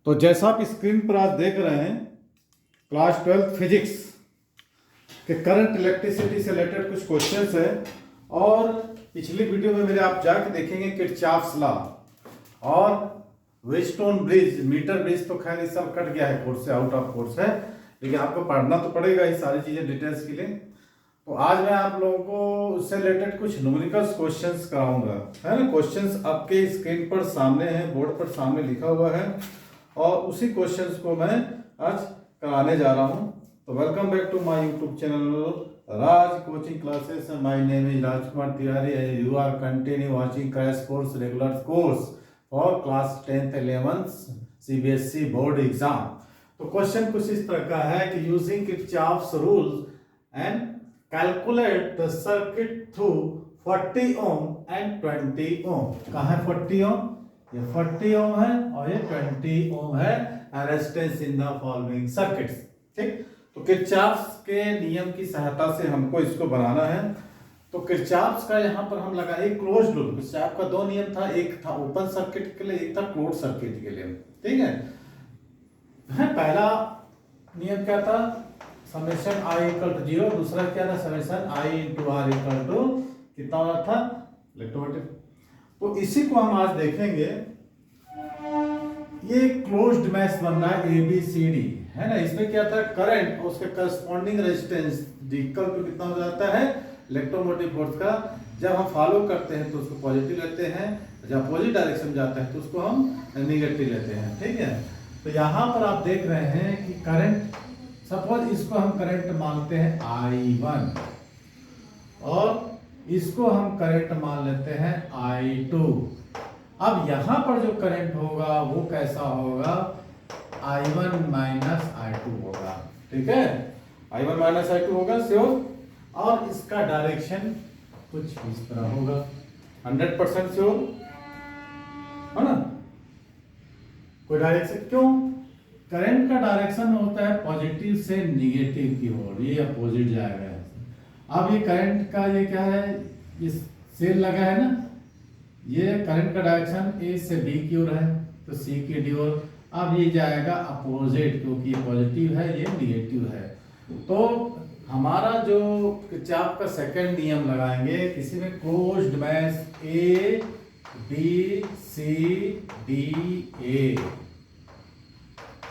तो जैसा आप स्क्रीन पर आज देख रहे हैं क्लास 12 फिजिक्स के करंट इलेक्ट्रिसिटी से रिलेटेड कुछ क्वेश्चंस है। और पिछली वीडियो में मेरे आप जाके देखेंगे किरचॉफ्स लॉ और वेस्टोन ब्रिज, मीटर ब्रिज तो खैर इस सब कट गया है कोर्स से, आउट ऑफ कोर्स है, लेकिन आपको पढ़ना तो पड़ेगा ये सारी चीज़ें डिटेल्स के लिए। तो आज मैं आप लोगों को उससे रिलेटेड कुछ न्यूमेरिकल्स क्वेश्चंस कराऊंगा, है ना। क्वेश्चंस आपके स्क्रीन पर सामने है, बोर्ड पर सामने लिखा हुआ है और उसी क्वेश्चंस को मैं आज कराने जा रहा हूं। तो welcome back to my YouTube channel Raj coaching classes. My name is Rajkumar Tiwari and you are continue watching crash course regular course for class 10th 11th CBSE board exam. तो क्वेश्चन कुछ इस तरह का है कि using Kirchhoff's rules and calculate the circuit through 40 ohm and 20 ohm. कहाँ है 40 ओम? ये 40 ओम है और ये 20 ओम है resistance in the following circuits. ठीक, तो किरचॉफ्स के नियम की सहायता से हमको इसको बनाना है। तो किरचॉफ्स का यहाँ पर हम लगाए क्लोज्ड लूप। किरचॉफ का दो नियम था, एक था ओपन सर्किट के लिए, एक था क्लोज सर्किट के लिए। ठीक है, पहला नियम क्या था? Summation i equal to 0। दूसरा क्या था? Summation i into r equal to कितना हो रहा था? इलेक्ट्रोमोटिव। तो इसी को हम आज देखेंगे। ये क्लोज्ड मैश बन रहा है ABCD, है ना। इसमें क्या था? करंट और उसके करस्पॉन्डिंग रेजिस्टेंस इक्वल टू कितना हो जाता है? इलेक्ट्रोमोटिव फोर्स का। जब हम फॉलो करते हैं तो उसको पॉजिटिव लेते हैं, जब अपोजिट डायरेक्शन जाता है तो उसको हम नेगेटिव लेते हैं। ठीक है, तो यहाँ पर आप देख रहे हैं कि करंट, सपोज इसको हम करंट मानते हैं I1 और इसको हम करंट मान लेते हैं I2। अब यहां पर जो करंट होगा वो कैसा होगा? I1 माइनस I2 होगा। ठीक है, I1 माइनस I2 होगा श्योर। और इसका डायरेक्शन कुछ इस तरह होगा, 100% श्योर, है ना। कोई डायरेक्शन क्यों? करंट का डायरेक्शन होता है पॉजिटिव से निगेटिव की ओर, ये अपोजिट जाएगा। अब ये करंट का ये क्या है? ये सेल लगा है ना, ये करंट का डायरेक्शन A से B की ओर है तो C की डी ओर। अब ये जाएगा अपोजिट, क्योंकि ये पॉजिटिव है ये निगेटिव है। तो हमारा जो किरचॉफ का सेकंड नियम लगाएंगे, किसी में closed mesh A B C D A।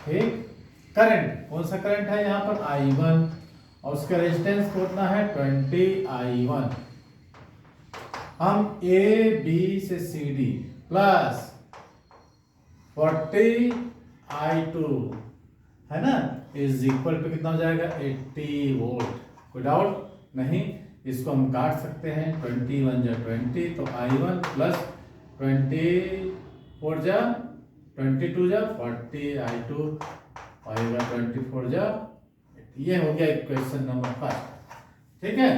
ठीक, करंट कौन सा करंट है यहाँ पर? I1 और उसका रेजिस्टेंस कितना है? 20 I1। हम A B से C D प्लस 40 I2, है ना, इज इक्वल टू कितना हो जाएगा? 80 वोल्ट। कोई डाउट नहीं, इसको हम काट सकते हैं। 21 जा 20 तो I1 प्लस 24 जा 22 जा 40 I2 आएगा 24 जा। ये हो गया क्वेश्चन नंबर 5। ठीक है,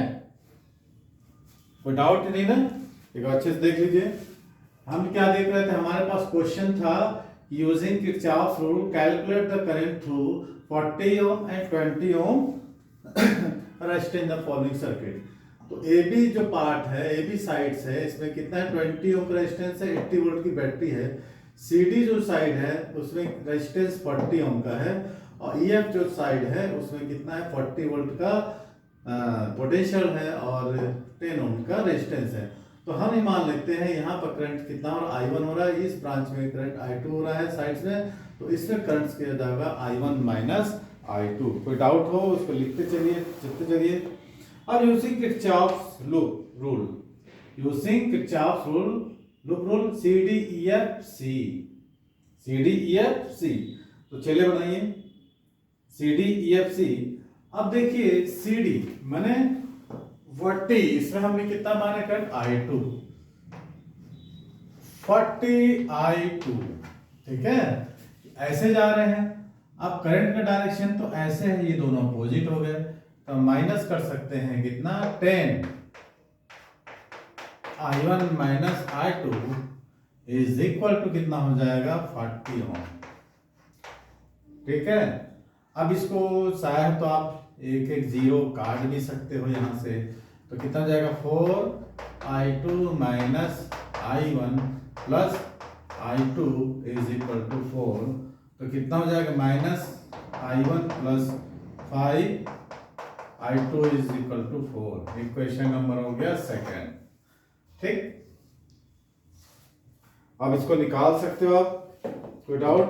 कोई डाउट नहीं ना? एक अच्छे से देख लीजिए। हम क्या देख रहे थे? हमारे पास क्वेश्चन था using Kirchhoff's rule calculate the current through 40 ohm and 20 ohm resistance in the following circuit. तो AB जो पार्ट है, AB साइड्स है, इसमें कितना है? 20 ओम का रेजिस्टेंस है, 80 वोल्ट की बैटरी है। CD जो साइड है उसमें रेजिस्टेंस 40 ओम का है और EF जो साइड है उसमें कितना है? 40 वोल्ट का पोटेंशियल है और 10 ओम का रेजिस्टेंस है। तो हम ये मान लेते हैं यहाँ पर करंट कितना हो रहा है? I1 हो रहा है, इस ब्रांच में करंट I2 हो रहा है साइड्स में, तो इसमें करंट किया जाएगा I1 माइनस I2। कोई डाउट हो उसको लिखते चलिए। अब using Kirchhoff's loop rule, using Kirchhoff's loop rule CDEFC। तो चलिए बनाइए CDEFC। अब देखिए CD माने 40, इसमें हमने कितना माने करंट? I2 40 I2। ठीक है, ऐसे जा रहे हैं। अब करंट का डायरेक्शन तो ऐसे है, ये दोनों अपोजिट हो गए, तो माइनस कर सकते हैं कितना? 10 I1 minus I2 is equal to कितना हो जाएगा? 40 ओम। ठीक है, अब इसको शायद तो आप एक एक जीरो काट भी सकते हो यहाँ से, तो कितना हो जाएगा? 4I2 minus I1 plus I2 is equal to 4। तो कितना हो जाएगा -I1 plus 5I2 is equal to 4। Equation number हो गया सेकेंड। ठीक, अब इसको निकाल सकते हो आप, कोई डाउट?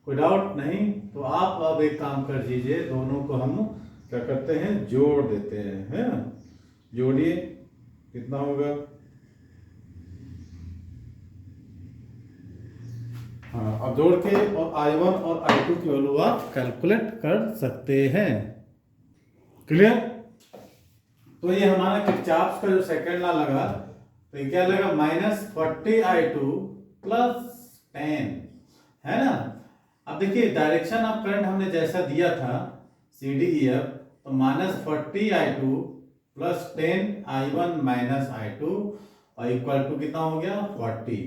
कोई डाउट नहीं? तो आप अब एक काम कर दीजिए, दोनों को हम क्या करते हैं, जोड़ देते हैं, है ना? जोड़िए, कितना होगा? हाँ, अब जोड़ के और I1 और I2 की वैल्यू आप कैलकुलेट कर सकते हैं। क्लियर? तो ये हमारा किरचॉफ का जो सेकंड लॉ लगा, तो ये क्या लगा, -40I2 प्लस 10, है ना? अब देखिए डायरेक्शन ऑफ करंट हमने जैसा दिया था CDEF, तो -40I2 plus 10I1 minus I2 और इक्वल टू कितना हो गया, 40।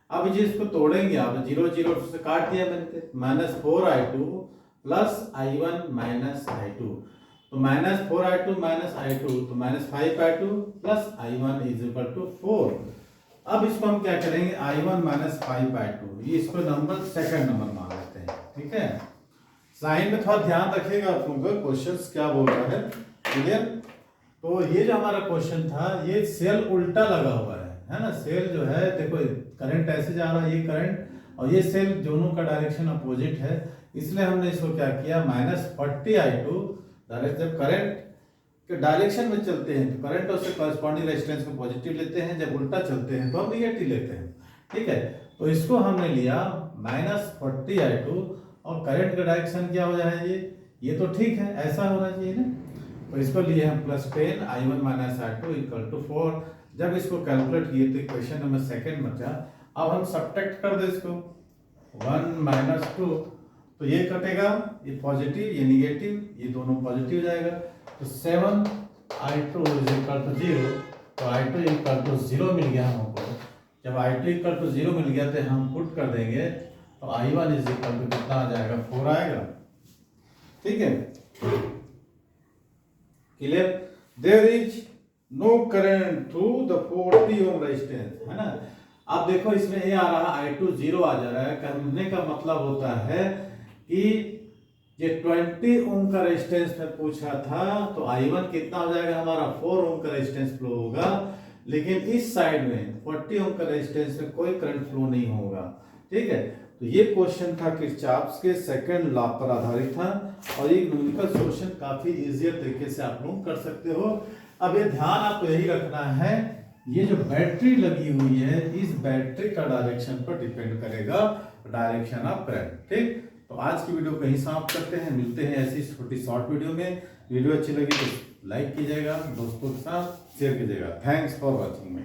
अब जिसको तोड़ेंगे आप, 0 0 से काट दिया मैंने, -4I2 plus I1 minus I2, तो -4I2 माइनस I2 तो -5I2 plus I1 is equal to 4। अब इसको हम क्या करेंगे, I1 माइनस 5I2, ये इसको नंबर सेकंड नंबर मान लेते हैं। ठीक है, साइन में थोड़ा ध्यान रखिएगा आप लोगों का, क्वेश्चंस क्या बोल रहा है। क्लियर? तो ये जो हमारा क्वेश्चन था, ये सेल उल्टा लगा हुआ है ना? सेल जो है, देखो करंट ऐसे जा रहा है, ये करंट और ये सेल दोनों का डायरेक्शन अपोजिट है, इसलिए हमने इसको क्या किया, -40I2, जब करंट के डायरेक्शन में चलते हैं तो करंट और उससे कॉरस्पॉन्डिंग रेजिस्टेंस को पॉजिटिव लेते हैं, जब उल्टा चलते हैं तो हम निगेटिव लेते हैं। ठीक है, तो इसको हमने लिया -40I2 और करंट का डायरेक्शन क्या हो जाए, ये तो ठीक है, ऐसा होना चाहिए ना? तो इसको लिए हम +10I1 minus I2 equal to 4। जब इसको कैलकुलेट किए तो इक्वेशन नंबर सेकंड बचा। अब हम सब्ट्रैक्ट कर दे इसको, 1 - 2, तो ये कटेगा, ये पॉजिटिव ये निगेटिव, ये दोनों पॉजिटिव हो जाएगा, तो 7I2 इज इक्वल टू 0, तो I2 इक्वल टू 0 मिल गया हमको। जब I2 इक्वल टू 0 मिल गया तो हम पुट कर देंगे, तो I1 इज इक्वल टू कितना आ जाएगा, 4 आएगा। ठीक है, clear? There is no current through the 40 ohm resistance, है ना? आप देखो इसमें ये आ रहा है I2 0 आ जा रहा है, कहने का मतलब होता है कि ये 20 ओम का रेजिस्टेंस में पूछा था, तो I1 कितना हो जाएगा हमारा, 4 ओम का रेजिस्टेंस फ्लो होगा, लेकिन इस साइड में 40 ओम का रेजिस्टेंस में कोई करंट फ्लो नहीं होगा। ठीक है, तो ये क्वेश्चन था किरचॉफ के सेकंड लॉ पर आधारित था, और ये न्यूमेरिकल सॉल्यूशन काफी इजियर तरीके से आप लोग कर सकते हो। अब ये ध्यान आपको यही रखना है, ये जो बैटरी लगी हुई है, इस बैटरी का डायरेक्शन पर डिपेंड करेगा डायरेक्शन ऑफ करंट। ठीक, तो आज की वीडियो को यहीं समाप्त करते हैं, मिलते हैं ऐसी छोटी शॉर्ट वीडियो में। वीडियो अच्छी लगी तो लाइक कीजिएगा, दोस्तों के साथ शेयर कीजिएगा। Thanks for watching me.